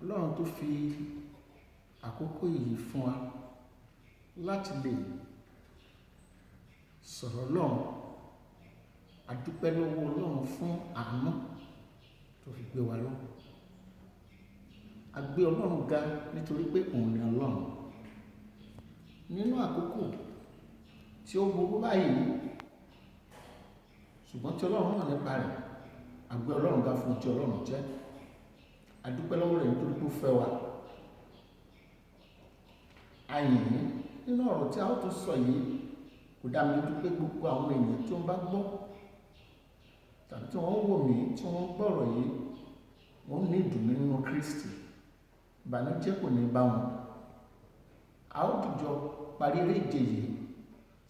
Ọlọ́run tó fi àkókò yìí fún wa láti lè sọ̀rọ̀ Ọlọ́run. A dúpẹ́ lọ́wọ́ Ọlọ́run fún àánú tó fi gbé wa lọ. A gbé Ọlọ́run ga nítorí pé òun ni Ọlọ́run. Nínú àkókò tí ó burú báyìí, ṣùgbọ́n tí Ọlọ́run mọ̀ nípa rẹ̀, a gbé Ọlọ́run ga fún tí Ọlọ́run jẹ́. A dúpẹ́ lọ́wọ́ rẹ̀ nítorí pé ó fẹ́ wa. A yìn ín. Nínú ọ̀rọ̀ tí a ó tún sọ yìí, kò dá mi lójú pé gbogbo àwọn ènìyàn tí wọ́n bá gbọ́ tàbí tí wọ́n wò mí tí wọ́n gbọ́rọ̀ yìí, wọ́n ní ìdùnnú nínú Kristi. Ìbànújẹ́ kò ní bá wọn. A ó dìjọ parí eré ìje yìí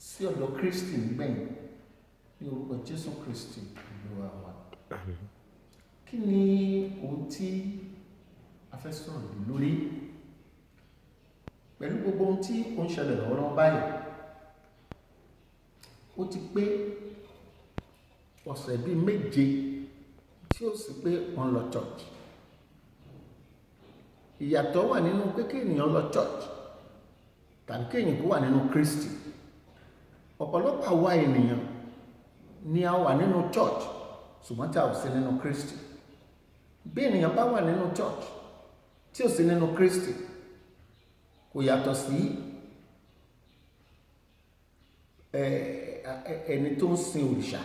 sí ọ̀dọ̀ Kristi nígbẹ̀yìn ní orúkọ Jésù Kristi Olúwa wa. Kí ni ohun tí a fẹ́ sọ̀rọ̀ lórí? Pẹ̀lú gbogbo ohun tí ó ń ṣẹlẹ̀ lọ́wọ́lọ́wọ́ báyìí, ó ti pé ọ̀sẹ̀ bíi 7 tí ó sì pé wọ́n lọ church. Ìyàtọ̀ wà nínú pé kí ènìyàn lọ church tàbí kí ènìyàn kó wà nínú Kristi. Ọ̀pọ̀lọpọ̀ àwa ènìyàn ni a wà nínú church ṣùgbọ́n tí a ò sí nínú Kristi. Bí ènìyàn bá wà nínú church tí ò sí nínú Kristi, kò yàtọ̀ sí ẹni tó ń sin òrìṣà,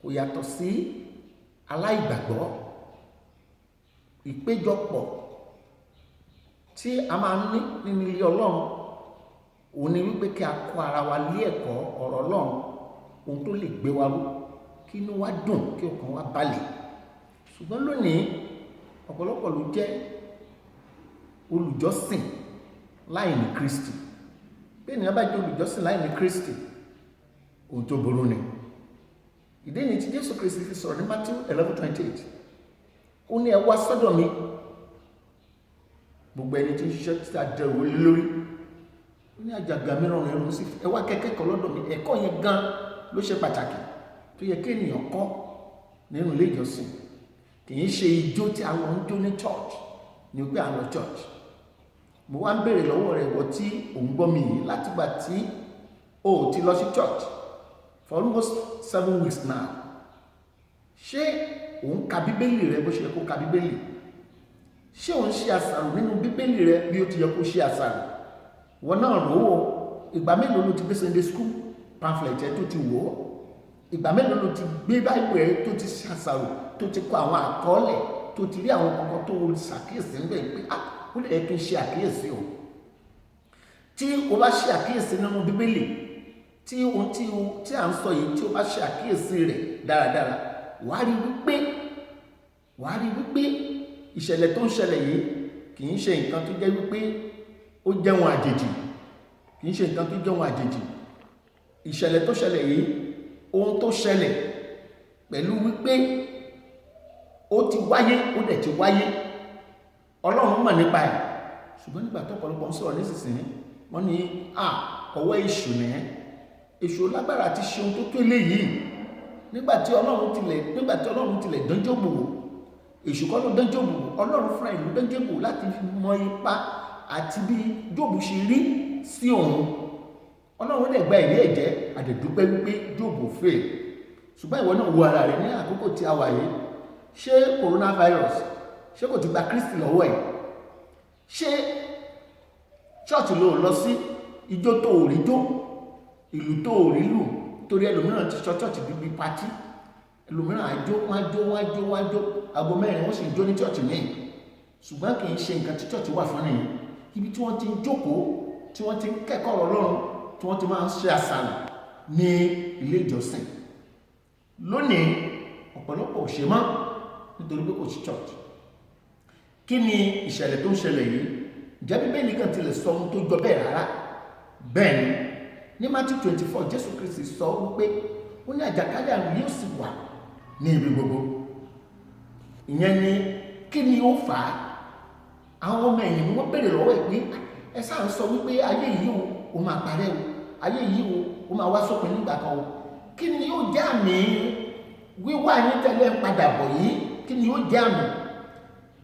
kò yàtọ̀ sí aláìgbàgbọ́. Ìpéjọpọ̀ tí a máa ń ní nínú ilé Ọlọ́run òun ni wípé kí a kọ́ ara wa lé ẹ̀kọ́ ọ̀rọ̀ Ọlọ́run, ohun tó lè gbé wa ró, kí inú wa dùn, kí ọkàn wa balẹ̀. Ṣùgbọ́n lónìí ọ̀pọ̀lọpọ̀ ló jẹ́ olùjọ́sìn láì ní Kristi. Bí ènìyàn bá jẹ́ olùjọ́sìn láì ní Kristi, ohun tó burú ni. Ìdí ni tí Jésù Kristi fi sọ̀rọ̀ ní Matthew 11:28. Ó ní, ẹ wá sọ́dọ̀ mi gbogbo ẹni tí ń ṣiṣẹ́ tí a dẹ òwe lé lórí. Ó ní àjàgà mìíràn rẹ̀ rún sí, ẹ wá kẹ́kẹ́kọ̀ọ́ lọ́dọ̀ mi. Ẹ̀kọ́ yẹn gan ló ṣe pàtàkì tó yẹ kí ènìyàn kọ́ nínú ilé ìjọsìn. Kì í ṣe ijó tí a lọ ń jó ní church ní pé a lọ church. Mo wá ń béèrè lọ́wọ́ rẹ̀, ìwọ tí ò ń gbọ́ mi yìí látìgbà tí o ò ti lọ sí church for almost 7 weeks now. Ṣé ò ń ka bíbélì rẹ bó ṣe yẹ kó ka bíbélì? Ṣé ò ń ṣe àṣàrò nínú bíbélì rẹ bí ó ti yẹ kó ṣe àṣàrò? Wọ́n náà rò ó. Ìgbà mélòó ló ti gbé Sunday school pamphlet ẹ tó ti wò ó? Ìgbà mélòó ló ti gbé Bible ẹ tó ti ṣe àṣàrò, tó ti kọ àwọn àkọọ́lẹ̀, tó ti rí àwọn kankan tó ṣàkíyèsí níbẹ̀ pé ó lè yẹ kí n ṣe àkíyèsí o. Tí o bá ṣe àkíyèsí nínú bíbélì, tí ohun tí à ń sọ yìí, tí o bá ṣe àkíyèsí rẹ̀ dáradára, wàá rí wípé ìṣẹ̀lẹ̀ tó ń ṣẹlẹ̀ yìí kì í ṣe nǹkan tó jẹ́ wípé ó jẹ́ wọn àjèjì. Kì í ṣe nǹkan tó jẹ́ wọn àjèjì. Ìṣẹ̀lẹ̀ tó ṣẹlẹ̀ yìí, ohun tó ṣẹlẹ̀ pẹ̀lú wípé ó ti wáyé, ó dẹ̀ ti wáyé. Ọlọ́run mọ̀ nípa ẹ̀. Ṣùgbọ́n nígbà tó ọ̀pọ̀lọpọ̀ ń sọ̀rọ̀ nísinsìnyí, wọ́n ní ọwọ́ èṣù nìyẹn. Èṣù lágbára ti ṣe ohun tó tó eléyìí. Nígbà tí Ọlọ́run tilẹ̀ dán Jóòbù wò, èṣù kọ́ ló dán Jóòbù wò. Ọlọ́run fúnra ìlú dán Jóòbù wò láti mọ ipa àti bí Jóòbù ṣe rí sí òun. Ọlọ́run dẹ̀ gba ìrí ẹ̀jẹ̀, àdẹ̀dúpẹ́ wípé Jóòbù fail. Ṣùgbọ́n ìwọ náà wo ara rẹ̀ ní àkókò tí a wà yìí. Ṣé coronavirus, ṣé kò ti gba Kristi lọ́wọ́ ẹ̀? Ṣé ṣọ́ọ̀tì ló lọ sí, ijó tó ò rí jó, ìlú tó ò rí lù? Torí ẹlòmíràn ti sọ ṣọ́ọ̀tì bíbí pátí. Ẹlòmíràn àjó, wọ́n jó. Aago 4 wọ́n sì ń jó ní ṣọ́ọ̀tì míì. Ṣùgbọ́n kì í ṣe nǹkan tí ṣọ́ọ̀tì wà fún nìyẹn. Ibi tí wọ́n ti ń jókòó, tí wọ́n ti ń kẹ́kọ̀ọ́ Ọlọ́run, tí wọ́n ti máa ń ṣe àṣàrò ní ilé ìjọsìn. Lónìí ọ̀pọ̀lọpọ̀ ò ṣe mọ́ nítorí pé kò sí church. Kí ni ìṣẹ̀lẹ̀ tó ń ṣẹlẹ̀ yìí? Ǹjẹ́ Bíbélì kan tilẹ̀ sọ ohun tó jọ bẹ́ẹ̀ rárá? Bẹ́ẹ̀ ni, ní Matthew 24, Jésù Kristi sọ wípé ó ní àjàkálẹ̀ àrùn yóò sì wà ní ibi gbogbo. Ìyẹn ni kí ni ó fà á? Àwọn ọmọ ẹ̀yìn ni wọ́n béèrè lọ́wọ́ ẹ̀ pé ẹ sáà ń sọ wípé ayé yìí ó máa parẹ́ o, ayé yìí ó máa wá sópin nígbà kan o. Kí ni yóò jẹ́ àmì wíwá yín tẹ́lẹ̀ ń padà bọ̀ yìí? Kí ni yóò jẹ́ àmì?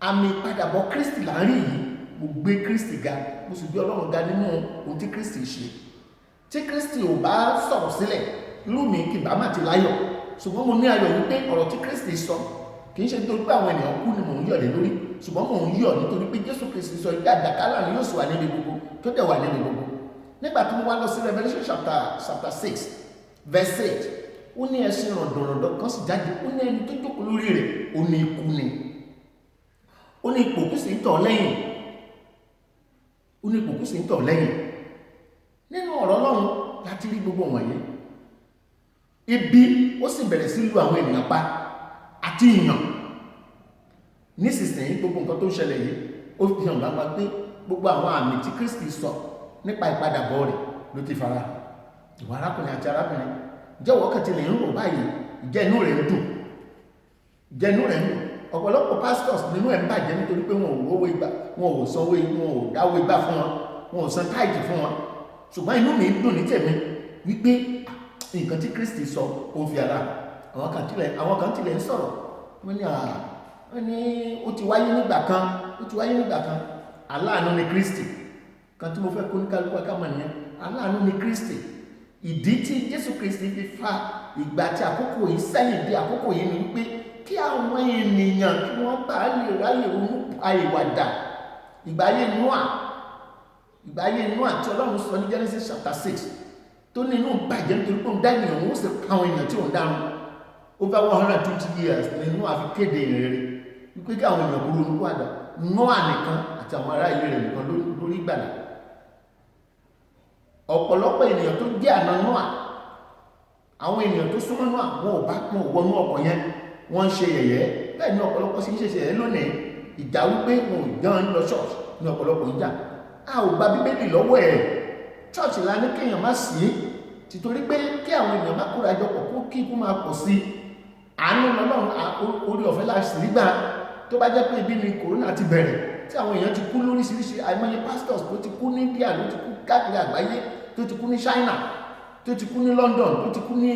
àmì ìpadàbọ̀ Kristi là ń rí yìí. Mo gbé Kristi ga, mo sì gbé Ọlọ́run ga nínú ohun tí Kristi ṣe. Tí Kristi ò bá sọ̀rọ̀ sílẹ̀, irú mi kì bá má ti láyọ̀, ṣùgbọ́n mo ní ayọ̀ wípé ọ̀rọ̀ tí Kristi sọ kì í ṣe nítorí pé àwọn ènìyàn kú ni mò ń yọ̀ lé lórí, ṣùgbọ́n mò ń yọ̀ nítorí pé Jésù Kristi sọ ìgbé àjàkálà ni yóò sì wà níbi gbogbo, tó dẹ̀ wà níbi gbogbo. Nígbà tí mo wá lọ sí Revelation chapter 6 verse 8, ó ní ẹṣin rọ̀dọ̀rọ̀dọ̀ kan sì jáde, ó ní ẹni tó jókòó lórí rẹ̀, ó ní ikú ni, ó ní ipò kú sì ń tọ̀ lẹ́yìn, ó ní ipò kú sì ń tọ̀ lẹ́yìn. Nínú ọ̀rọ̀ Ọlọ́run láti rí gbogbo wọ̀nyí. Ibi ó sì bẹ̀rẹ̀ sí lu àwọn ènìyàn pa àti ìyàn. Nísinsìnyí gbogbo nǹkan tó ń ṣẹlẹ̀ yìí ó fi hàn gbangba pé gbogbo àwọn àmì tí Kristi sọ nípa ìpadàbọ̀ rẹ̀ ló ti fara hàn. Ìwà arákùnrin àti arábìnrin, ǹjẹ́ ìwọ kàn ti lè ń rò báyìí, ǹjẹ́ inú rẹ̀ ń dùn, ǹjẹ́ inú rẹ̀ ń dùn. Ọ̀pọ̀lọpọ̀ pastors nínú ẹ̀ ń bàjẹ́ nítorí pé wọn ò rówó ìgbà, wọn ò sanwó, wọn ò dáwó ìgbà fún wọn, wọn ò san táìtì fún wọn. Ṣùgbọ́n inú mi dùn ní tèmi wípé nǹkan tí Kristi sọ ó fi ara. Àwọn kan tilẹ̀ ń sọ̀rọ̀, wọ́n ní ó ti wáyé nígbà kan, aláàánú ni Kristi. Kan tí mo fẹ́ kó ní kálukú akámọ̀ nìyẹn, aláàánú ni Kristi. Ìdí tí Jésù Kristi fi fa ìgbà tí àkókò yìí sẹ́yìn dé àkókò yìí ni wípé kí àwọn ènìyàn kí wọ́n bá lè ráyè ronú àìwàdà. Ìgbà ayé Nóà tí Ọlọ́run sọ ní Genesis chapter 6 tó ní inú bàjẹ́ nítorí pé òun dá ènìyàn, òun sì pa àwọn ènìyàn tí òun dárun. Over 120 years ni Nóà fi kéde ìrere wípé kí àwọn ènìyàn kúrò ní wàdà. Nóà nìkan àti àwọn ará ilé rẹ̀ nìkan lórí ìgbàlà. Ọ̀pọ̀lọpọ̀ ènìyàn tó jẹ́ àna Nóà, àwọn ènìyàn tó súnmọ́ Nóà, wọn ò bá pọ̀ wọnú ọkọ̀ yẹn, wọ́n ń ṣe yẹ̀yẹ́. Bẹ́ẹ̀ ni ọ̀pọ̀lọpọ̀ sì ń ṣe yẹ̀yẹ́ lónìí. Ìjà wípé wọn ò dán lọ ṣọ́ọ̀ṣì ní ọ̀pọ̀lọpọ̀ ìjà. A ò gba Bíbélì lọ́wọ́ ẹ̀. Ṣọ́ọ̀ṣì la ní kéèyàn má sí, títorí pé kí àwọn ènìyàn má kóra jọ pọ̀ kó kí ikú máa pọ̀ sí. Àánú Ọlọ́run orí ọ̀fẹ́ la sì gbà. Tó bá jẹ́ pé ibi ni kòrónà ti bẹ̀rẹ̀, tí àwọn èèyàn ti kú lóríṣiríṣi, àìmọye pastors tó ti kú ní India, ló ti kú káàkiri àgbáyé, tó ti kú ní China, tó ti kú ní London, tó ti kú ní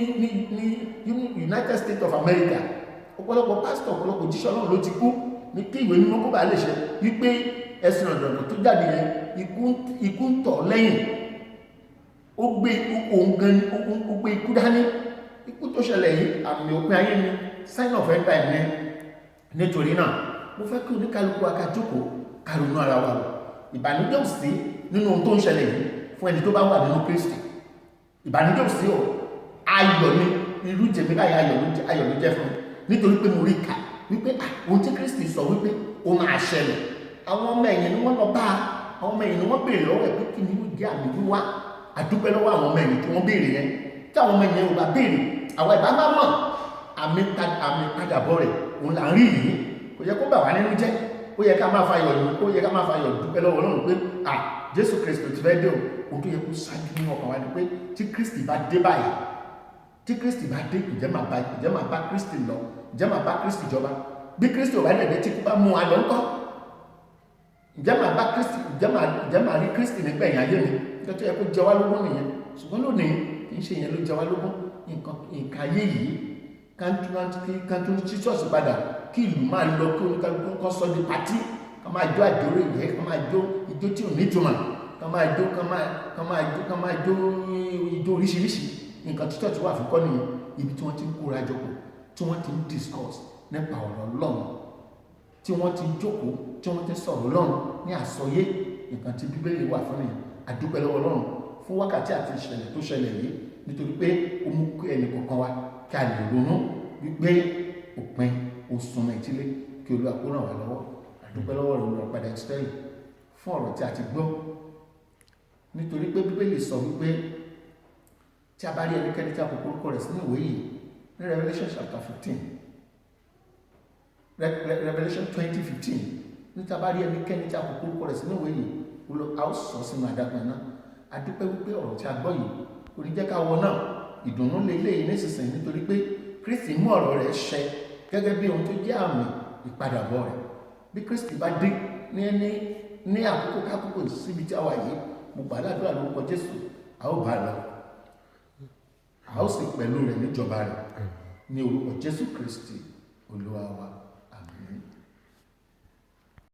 United States of America. Ọ̀pọ̀lọpọ̀ pastor, ọ̀pọ̀lọpọ̀ òjíṣẹ́ Ọlọ́run ló ti kú ní kí ìwé mímọ́ kó bá lè ṣe wípé ẹ̀sìn ọ̀dọ̀dọ̀ tó jáde yẹn ikú ń tọ̀ lẹ́yìn. Ó gbé ikú dání. Ikú tó ṣẹlẹ̀ yìí àmì òpin ayé ni, sign of end time ni. Nítorí náà mo fẹ́ kí oníkálukú wa ká jókòó ká ronú ara wa. Ìbànújẹ́ ò sí nínú ohun tó ń ṣẹlẹ̀ yìí fún ẹni tó bá wà nínú Kristi. Ìbànújẹ́ ò sí o, ayọ̀ ni. Irú tèmi báyìí ayọ̀ ló jẹ́ fún mi, nítorí pé mo rí kà wípé ohun tí Kristi sọ wípé ó máa ṣẹlẹ̀. Àwọn ọmọ ẹ̀yìn ni wọ́n lọ bá, àwọn ọmọ ẹ̀yìn ni wọ́n béèrè lọ́wọ́ ẹ̀ pé kí ni yóò jẹ́ àmì wíwá. Àdúpẹ́ lọ́wọ́ àwọn ọmọ ẹ̀yìn tí wọ́n béèrè yẹn. Tí àwọn ọmọ ẹ̀yìn ò bá béèrè, àwọn ìbá má mọ̀ àmì padàbọ̀ rẹ̀ òun là ń rí yìí. Kò yẹ kó bà wá nínú jẹ́. Ó yẹ ká máa fayọ̀ dúpẹ́ lọ́wọ́ Ọlọ́run pé Jésù Kristi ti fẹ́ dé o. Ohun tó yẹ kó ṣáájú nínú ọkàn wa ni pé tí Kristi bá dé báyìí, ǹjẹ́ máa bá Kristi lọ, ǹjẹ́ máa bá Kristi jọba. Bí Kristi ò bá lẹ̀ dé tí kú bá mú wa lọ ńkọ́, ǹjẹ́ máa rí Kristi nígbẹ̀yìn ayé mi. Nǹkan tó yẹ kó jẹ wá lógún nìyẹn. Ṣùgbọ́n lónìí kì í ṣe ìyẹn ló jẹ wá lógún. Nǹkan ayé yìí kan tún tí ṣọ́ọ̀ṣì padà, kí ìlú máa lọ, kí oníkálukú kan sọ di pàtí, ká máa jó àjòrò ìyẹ́, ká máa jó ijó tí ò ní ìtumọ̀, ká máa jó ijó oríṣiríṣi. Nǹkan tí ṣọ́ọ̀ṣì wà fún kọ́ nìyẹn. Ibi tí wọ́n ti ń kóra jọpọ̀, tí wọ́n ti ń discuss nípa ọ̀rọ̀ Ọlọ́run, tí wọ́n ti jókòó, tí wọ́n ti sọ̀rọ̀ Ọlọ́run ní àsọyé. Nǹkan tí Bíbélì wà fún nìyẹn. Àdúpẹ́ lọ́wọ́ Ọlọ́run fún wákàtí àti ìṣẹ̀lẹ̀ tó ṣẹlẹ̀ yìí, nítorí pé ó mú ẹnì kọ̀ọ̀kan wa kí a lè ronú wípé òpin ó súnmọ́ etílé, kí Olúwa kó ràn wá lọ́wọ́. Àdúpẹ́ lọ́wọ́ rẹ̀ olùràpadà Ísírẹ́lì fún ọ̀rọ̀ tí a ti gbọ́, nítorí pé Bíbélì sọ wípé tí a bá rí ẹnikẹ́ni tí a kò kórúkọ rẹ̀ sínú ìwé yìí ní Revelation chapter 15, Revelation 20:15, ní tí a bá rí ẹnikẹ́ni tí a kò kórúkọ rẹ̀ sínú ìwé yìí, a ó sọ sínú adágún náà. Àdúpẹ́ wípé ọ̀rọ̀ tí a gbọ́ yìí kò ní jẹ́ ká wọ náà. Ìdùnnú lélẹ́yìí nísinsìnyí, nítorí pé Kristi mú ọ̀rọ̀ rẹ̀ ṣẹ gẹ́gẹ́ bí ohun tó jẹ́ àmì ìpadàbọ̀ rẹ̀. Bí Kristi bá dé ní àkókò kákòókò síbi tí a wà yìí, mo gbàdúrà lórúkọ Jésù, a ó bá lọ, a ó sì pẹ̀lú rẹ̀ níjọba rẹ̀ ní orúkọ Jésù Kristi Olúwa wa.